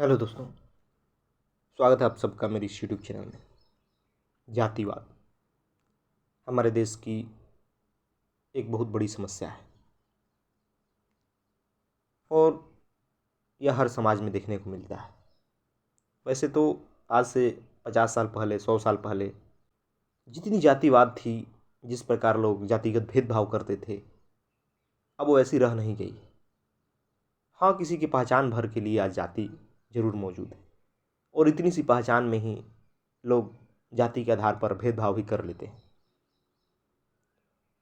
Hello दोस्तों, स्वागत है आप सबका मेरी इस यूट्यूब चैनल में। जातिवाद हमारे देश की एक बहुत बड़ी समस्या है और यह हर समाज में देखने को मिलता है। वैसे तो आज से 50 साल पहले, 100 साल पहले जितनी जातिवाद थी, जिस प्रकार लोग जातिगत भेदभाव करते थे, अब वो ऐसी रह नहीं गई। हाँ, किसी की पहचान भर के लिए आज जाति जरूर मौजूद है और इतनी सी पहचान में ही लोग जाति के आधार पर भेदभाव भी कर लेते हैं।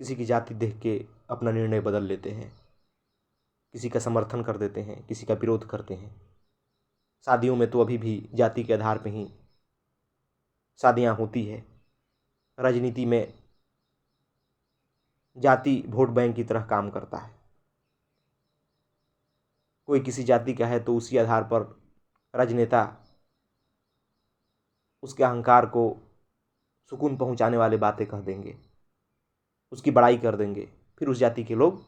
किसी की जाति देख के अपना निर्णय बदल लेते हैं, किसी का समर्थन कर देते हैं, किसी का विरोध करते हैं। शादियों में तो अभी भी जाति के आधार पर ही शादियां होती है। राजनीति में जाति वोट बैंक की तरह काम करता है। कोई किसी जाति का है तो उसी आधार पर राजनेता उसके अहंकार को सुकून पहुंचाने वाले बातें कह देंगे, उसकी बड़ाई कर देंगे, फिर उस जाति के लोग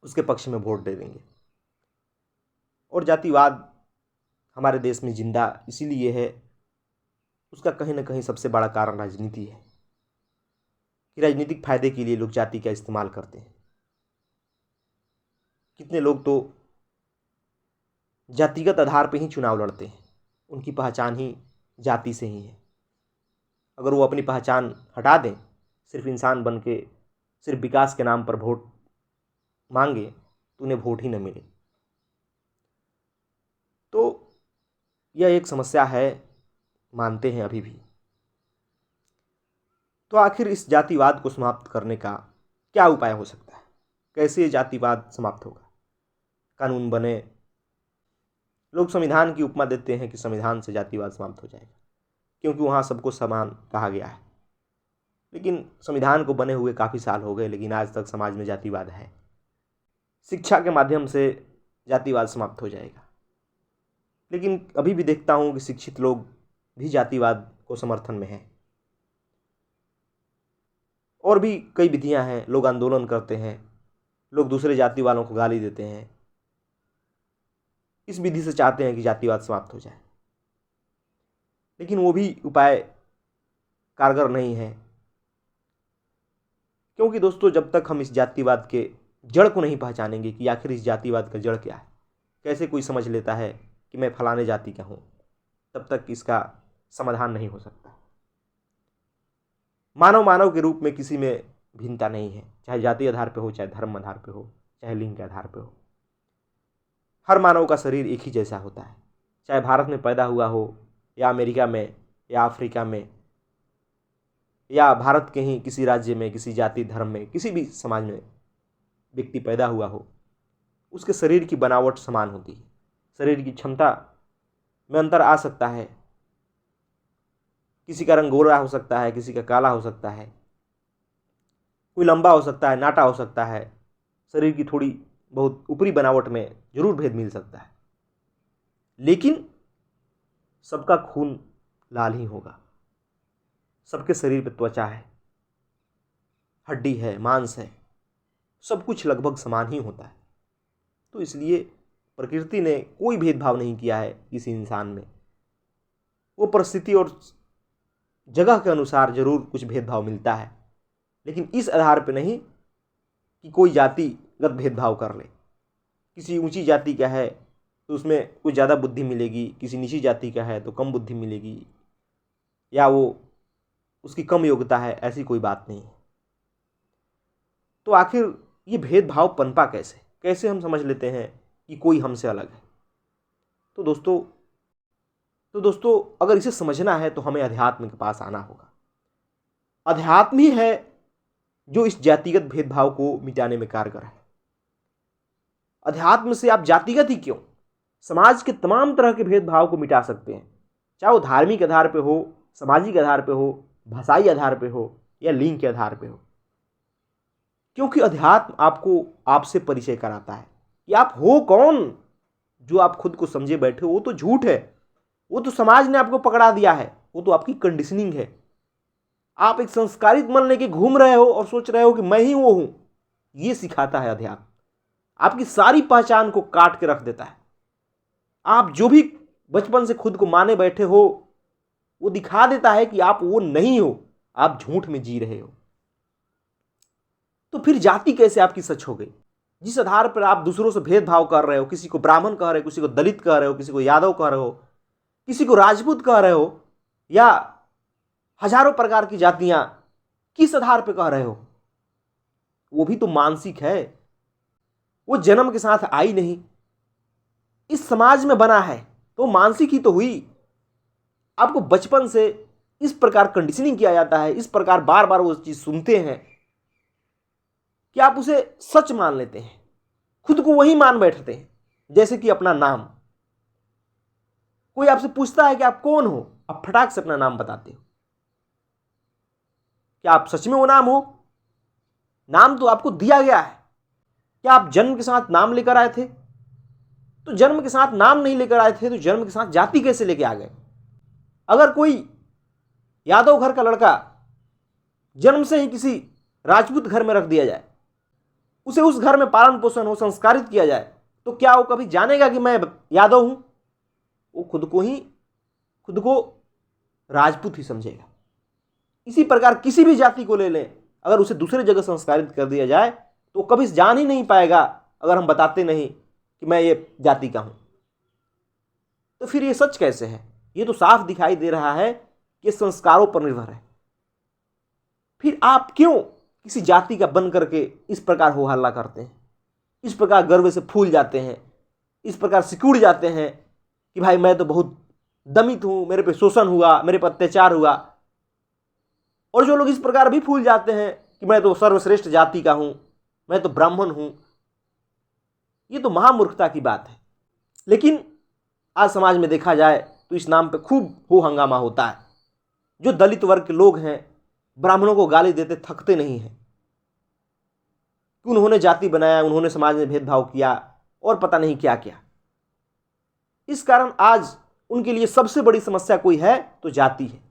उसके पक्ष में वोट दे देंगे। और जातिवाद हमारे देश में जिंदा इसीलिए है, उसका कहीं ना कहीं सबसे बड़ा कारण राजनीति है कि राजनीतिक फायदे के लिए लोग जाति का इस्तेमाल करते हैं। कितने लोग तो जातिगत आधार पर ही चुनाव लड़ते हैं, उनकी पहचान ही जाति से ही है। अगर वो अपनी पहचान हटा दें, सिर्फ इंसान बन के सिर्फ विकास के नाम पर वोट मांगे तो उन्हें वोट ही न मिले। तो यह एक समस्या है, मानते हैं अभी भी। तो आखिर इस जातिवाद को समाप्त करने का क्या उपाय हो सकता है? कैसे जातिवाद समाप्त होगा? कानून बने। लोग संविधान की उपमा देते हैं कि संविधान से जातिवाद समाप्त हो जाएगा, क्योंकि वहाँ सबको समान कहा गया है। लेकिन संविधान को बने हुए काफ़ी साल हो गए, लेकिन आज तक समाज में जातिवाद है। शिक्षा के माध्यम से जातिवाद समाप्त हो जाएगा, लेकिन अभी भी देखता हूँ कि शिक्षित लोग भी जातिवाद को समर्थन में हैं। और भी कई विधियां हैं, लोग आंदोलन करते हैं, लोग दूसरे जाति वालों को गाली देते हैं, इस विधि से चाहते हैं कि जातिवाद समाप्त हो जाए। लेकिन वो भी उपाय कारगर नहीं है, क्योंकि दोस्तों जब तक हम इस जातिवाद के जड़ को नहीं पहचानेंगे कि आखिर इस जातिवाद का जड़ क्या है, कैसे कोई समझ लेता है कि मैं फलाने जाति का हूँ, तब तक इसका समाधान नहीं हो सकता। मानव मानव के रूप में किसी में भिन्नता नहीं है, चाहे जाति आधार पर हो, चाहे धर्म आधार पर हो, चाहे लिंग के आधार पर हो। हर मानव का शरीर एक ही जैसा होता है, चाहे भारत में पैदा हुआ हो या अमेरिका में या अफ्रीका में या भारत के ही किसी राज्य में, किसी जाति धर्म में, किसी भी समाज में व्यक्ति पैदा हुआ हो, उसके शरीर की बनावट समान होती है। शरीर की क्षमता में अंतर आ सकता है, किसी का रंग गोरा हो सकता है, किसी का काला हो सकता है, कोई लंबा हो सकता है, नाटा हो सकता है। शरीर की थोड़ी बहुत ऊपरी बनावट में जरूर भेद मिल सकता है, लेकिन सबका खून लाल ही होगा। सबके शरीर पर त्वचा है, हड्डी है, मांस है, सब कुछ लगभग समान ही होता है। तो इसलिए प्रकृति ने कोई भेदभाव नहीं किया है किसी इंसान में। वो परिस्थिति और जगह के अनुसार जरूर कुछ भेदभाव मिलता है, लेकिन इस आधार पर नहीं कि कोई जातिगत भेदभाव कर ले। किसी ऊंची जाति का है तो उसमें कुछ ज़्यादा बुद्धि मिलेगी, किसी नीची जाति का है तो कम बुद्धि मिलेगी, या वो उसकी कम योग्यता है, ऐसी कोई बात नहीं है। तो आखिर ये भेदभाव पनपा कैसे, कैसे हम समझ लेते हैं कि कोई हमसे अलग है? तो दोस्तों अगर इसे समझना है तो हमें अध्यात्म के पास आना होगा। अध्यात्म ही है जो इस जातिगत भेदभाव को मिटाने में कारगर है। अध्यात्म से आप जातिगत ही क्यों, समाज के तमाम तरह के भेदभाव को मिटा सकते हैं, चाहे वो धार्मिक आधार पे हो, सामाजिक आधार पे हो, भाषाई आधार पे हो या लिंग के आधार पे हो। क्योंकि अध्यात्म आपको आपसे परिचय कराता है कि आप हो कौन। जो आप खुद को समझे बैठे हो वो तो झूठ है, वो तो समाज ने आपको पकड़ा दिया है, वो तो आपकी कंडीशनिंग है। आप एक संस्कारित मन लेके घूम रहे हो और सोच रहे हो कि मैं ही वो हूं। ये सिखाता है अध्यात्म, आपकी सारी पहचान को काट के रख देता है। आप जो भी बचपन से खुद को माने बैठे हो वो दिखा देता है कि आप वो नहीं हो, आप झूठ में जी रहे हो। तो फिर जाति कैसे आपकी सच हो गई? जिस आधार पर आप दूसरों से भेदभाव कर रहे हो, किसी को ब्राह्मण कह रहे हो, किसी को दलित कह रहे हो, किसी को यादव कह रहे हो, किसी को राजपूत कह रहे हो, या हजारों प्रकार की जातियां, किस आधार पर कह रहे हो? वो भी तो मानसिक है, वो जन्म के साथ आई नहीं, इस समाज में बना है, तो मानसिक ही तो हुई। आपको बचपन से इस प्रकार कंडीशनिंग किया जाता है, इस प्रकार बार बार वो चीज सुनते हैं कि आप उसे सच मान लेते हैं, खुद को वही मान बैठते हैं, जैसे कि अपना नाम। कोई आपसे पूछता है कि आप कौन हो, आप फटाक से अपना नाम बताते हो। क्या आप सच में वो नाम हो? नाम तो आपको दिया गया है। क्या आप जन्म के साथ नाम लेकर आए थे? तो जन्म के साथ नाम नहीं लेकर आए थे तो जन्म के साथ जाति कैसे लेके आ गए? अगर कोई यादव घर का लड़का जन्म से ही किसी राजपूत घर में रख दिया जाए, उसे उस घर में पालन पोषण हो, संस्कारित किया जाए, तो क्या वो कभी जानेगा कि मैं यादव हूं? वो खुद को राजपूत ही समझेगा। इसी प्रकार किसी भी जाति को ले लें, अगर उसे दूसरी जगह संस्कारित कर दिया जाए तो कभी जान ही नहीं पाएगा, अगर हम बताते नहीं कि मैं ये जाति का हूं। तो फिर ये सच कैसे है? ये तो साफ दिखाई दे रहा है कि संस्कारों पर निर्भर है। फिर आप क्यों किसी जाति का बन करके इस प्रकार हो हल्ला करते हैं, इस प्रकार गर्व से फूल जाते हैं, इस प्रकार सिकुड़ जाते हैं कि भाई मैं तो बहुत दमित हूं, मेरे पे शोषण हुआ, मेरे पे अत्याचार हुआ। और जो लोग इस प्रकार भी फूल जाते हैं कि मैं तो सर्वश्रेष्ठ जाति का हूं, मैं तो ब्राह्मण हूं, ये तो महामूर्खता की बात है। लेकिन आज समाज में देखा जाए तो इस नाम पे खूब हो हंगामा होता है। जो दलित वर्ग के लोग हैं ब्राह्मणों को गाली देते थकते नहीं हैं कि उन्होंने जाति बनाया, उन्होंने समाज में भेदभाव किया और पता नहीं क्या क्या। इस कारण आज उनके लिए सबसे बड़ी समस्या कोई है तो जाति है।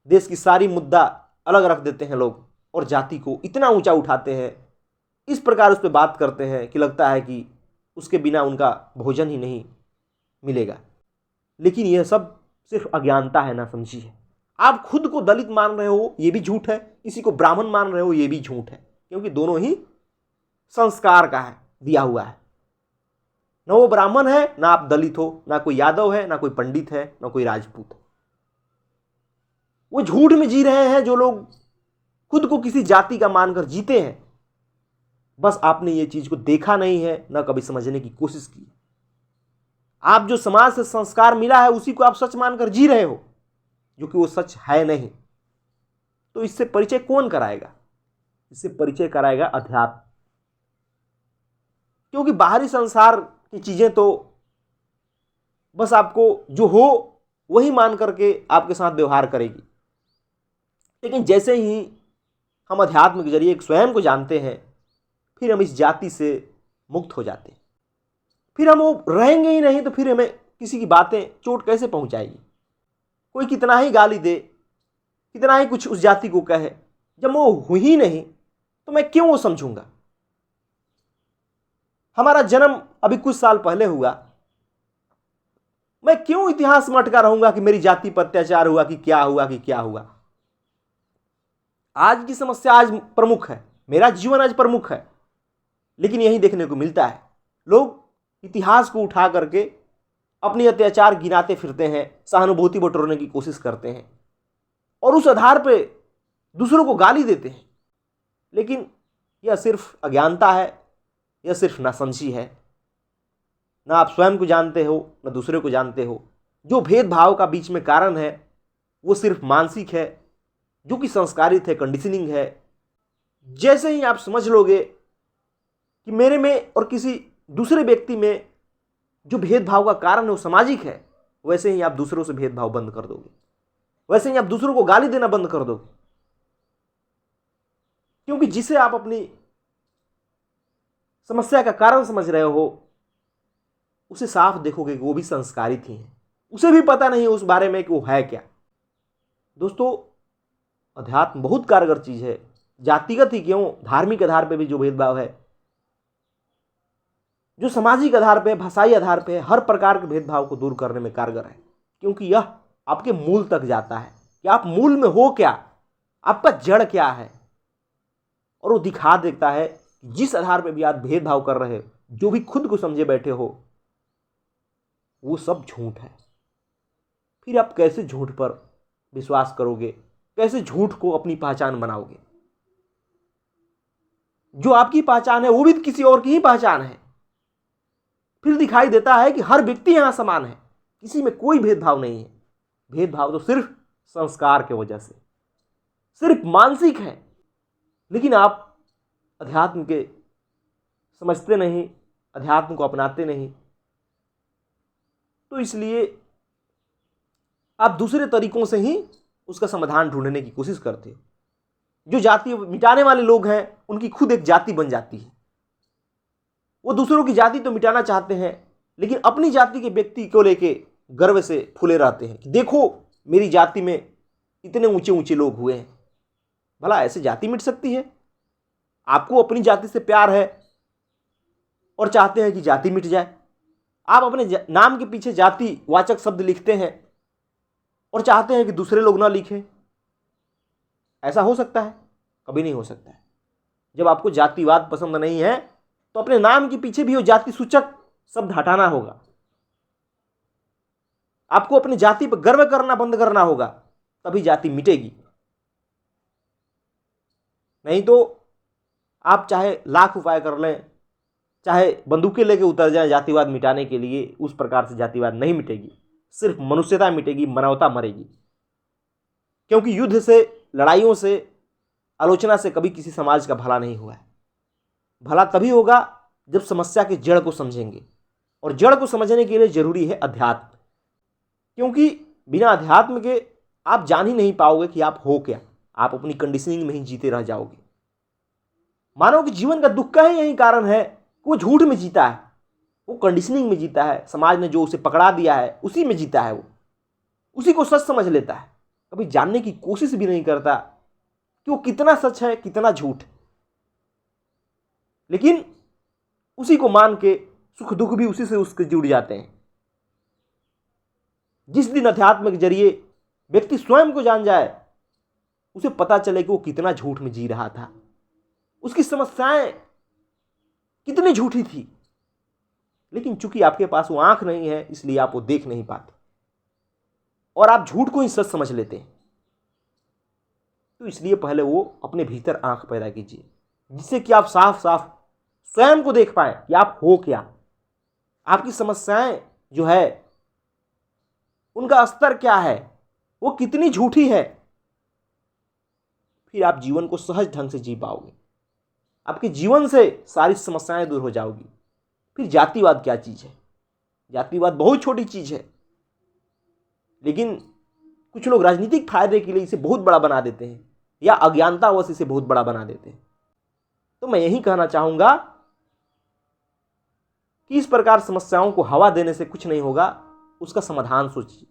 देश की सारी मुद्दा अलग रख देते हैं लोग और जाति को इतना ऊंचा उठाते हैं, इस प्रकार उस पर बात करते हैं कि लगता है कि उसके बिना उनका भोजन ही नहीं मिलेगा। लेकिन यह सब सिर्फ अज्ञानता है, ना समझी है। आप खुद को दलित मान रहे हो ये भी झूठ है, किसी को ब्राह्मण मान रहे हो ये भी झूठ है, क्योंकि दोनों ही संस्कार का है, दिया हुआ है। ना वो ब्राह्मण है, ना आप दलित हो, ना कोई यादव है, ना कोई पंडित है, ना कोई राजपूत है। वो झूठ में जी रहे हैं जो लोग खुद को किसी जाति का मानकर जीते हैं। बस आपने ये चीज को देखा नहीं है, ना कभी समझने की कोशिश की। आप जो समाज से संस्कार मिला है उसी को आप सच मानकर जी रहे हो, जो कि वो सच है नहीं। तो इससे परिचय कौन कराएगा? इससे परिचय कराएगा अध्यात्म। क्योंकि बाहरी संसार की चीजें तो बस आपको जो हो वही मान करके आपके साथ व्यवहार करेगी। लेकिन जैसे ही हम अध्यात्म के जरिए स्वयं को जानते हैं, फिर हम इस जाति से मुक्त हो जाते हैं। फिर हम वो रहेंगे ही नहीं, तो फिर हमें किसी की बातें चोट कैसे पहुंचाएगी? कोई कितना ही गाली दे, कितना ही कुछ उस जाति को कहे, जब वो हुई ही नहीं तो मैं क्यों वो समझूंगा? हमारा जन्म अभी कुछ साल पहले हुआ, मैं क्यों इतिहास में अटका रहूंगा कि मेरी जाति पर अत्याचार हुआ कि क्या हुआ कि क्या हुआ? आज की समस्या आज प्रमुख है, मेरा जीवन आज प्रमुख है। लेकिन यही देखने को मिलता है, लोग इतिहास को उठा करके अपनी अत्याचार गिनाते फिरते हैं, सहानुभूति बटोरने की कोशिश करते हैं और उस आधार पे दूसरों को गाली देते हैं। लेकिन यह सिर्फ अज्ञानता है, यह सिर्फ नासमझी है। ना आप स्वयं को जानते हो, ना दूसरे को जानते हो। जो भेदभाव का बीच में कारण है वो सिर्फ मानसिक है, जो कि संस्कारित है, कंडीशनिंग है। जैसे ही आप समझ लोगे कि मेरे में और किसी दूसरे व्यक्ति में जो भेदभाव का कारण है वो सामाजिक है, वैसे ही आप दूसरों से भेदभाव बंद कर दोगे, वैसे ही आप दूसरों को गाली देना बंद कर दोगे। क्योंकि जिसे आप अपनी समस्या का कारण समझ रहे हो उसे साफ देखोगे कि वो भी संस्कारित ही है, उसे भी पता नहीं उस बारे में कि वो है क्या। दोस्तों, अध्यात्म बहुत कारगर चीज है। जातिगत ही क्यों, धार्मिक आधार पर भी जो भेदभाव है, जो सामाजिक आधार पे, भाषाई आधार पे हर प्रकार के भेदभाव को दूर करने में कारगर है, क्योंकि यह आपके मूल तक जाता है कि आप मूल में हो क्या, आपका जड़ क्या है। और वो दिखा देता है कि जिस आधार पे भी आप भेदभाव कर रहे हो, जो भी खुद को समझे बैठे हो, वो सब झूठ है। फिर आप कैसे झूठ पर विश्वास करोगे, कैसे झूठ को अपनी पहचान बनाओगे? जो आपकी पहचान है वो भी किसी और की ही पहचान है। फिर दिखाई देता है कि हर व्यक्ति यहां समान है, किसी में कोई भेदभाव नहीं है। भेदभाव तो सिर्फ संस्कार के वजह से, सिर्फ मानसिक है। लेकिन आप अध्यात्म के समझते नहीं, अध्यात्म को अपनाते नहीं, तो इसलिए आप दूसरे तरीकों से ही उसका समाधान ढूंढने की कोशिश करते हो। जो जाति मिटाने वाले लोग हैं, उनकी खुद एक जाति बन जाती है। वो दूसरों की जाति तो मिटाना चाहते हैं, लेकिन अपनी जाति के व्यक्ति को लेके गर्व से फूले रहते हैं कि देखो मेरी जाति में इतने ऊंचे ऊंचे लोग हुए हैं। भला ऐसे जाति मिट सकती है? आपको अपनी जाति से प्यार है और चाहते हैं कि जाति मिट जाए। आप अपने नाम के पीछे जाति वाचक शब्द लिखते हैं और चाहते हैं कि दूसरे लोग ना लिखें। ऐसा हो सकता है? कभी नहीं हो सकता है। जब आपको जातिवाद पसंद नहीं है तो अपने नाम के पीछे भी वो जाति सूचक शब्द हटाना होगा। आपको अपनी जाति पर गर्व करना बंद करना होगा, तभी जाति मिटेगी। नहीं तो आप चाहे लाख उपाय कर लें, चाहे बंदूकें लेके उतर जाएं जातिवाद मिटाने के लिए, उस प्रकार से जातिवाद नहीं मिटेगी। सिर्फ मनुष्यता मिटेगी, मानवता मरेगी। क्योंकि युद्ध से, लड़ाइयों से, आलोचना से कभी किसी समाज का भला नहीं हुआ है। भला तभी होगा जब समस्या के जड़ को समझेंगे, और जड़ को समझने के लिए जरूरी है अध्यात्म। क्योंकि बिना अध्यात्म के आप जान ही नहीं पाओगे कि आप हो क्या। आप अपनी कंडीशनिंग में ही जीते रह जाओगे। मानव के जीवन का दुख का ही यही कारण है कि वो झूठ में जीता है, वो कंडीशनिंग में जीता है। समाज ने जो उसे पकड़ा दिया है उसी में जीता है, वो उसी को सच समझ लेता है। कभी जानने की कोशिश भी नहीं करता कि वो कितना सच है, कितना झूठ। लेकिन उसी को मान के सुख दुख भी उसी से उसके जुड़ जाते हैं। जिस दिन अध्यात्म के जरिए व्यक्ति स्वयं को जान जाए, उसे पता चले कि वो कितना झूठ में जी रहा था, उसकी समस्याएं कितनी झूठी थी। लेकिन चूंकि आपके पास वो आंख नहीं है, इसलिए आप वो देख नहीं पाते और आप झूठ को ही सच समझ लेते हैं। तो इसलिए पहले वो अपने भीतर आंख पैदा कीजिए, जिससे कि आप साफ साफ स्वयं को देख पाए कि आप हो क्या, आपकी समस्याएं जो है उनका स्तर क्या है, वो कितनी झूठी है। फिर आप जीवन को सहज ढंग से जी पाओगे, आपके जीवन से सारी समस्याएं दूर हो जाओगी। फिर जातिवाद क्या चीज है? जातिवाद बहुत छोटी चीज है, लेकिन कुछ लोग राजनीतिक फायदे के लिए इसे बहुत बड़ा बना देते हैं, या अज्ञानतावश इसे बहुत बड़ा बना देते हैं। तो मैं यही कहना चाहूंगा कि इस प्रकार समस्याओं को हवा देने से कुछ नहीं होगा, उसका समाधान सोचिए।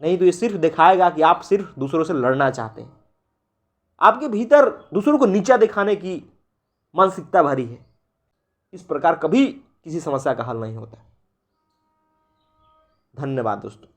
नहीं तो ये सिर्फ दिखाएगा कि आप सिर्फ दूसरों से लड़ना चाहते हैं। आपके भीतर दूसरों को नीचा दिखाने की मानसिकता भरी है। इस प्रकार कभी किसी समस्या का हल नहीं होता। धन्यवाद दोस्तों।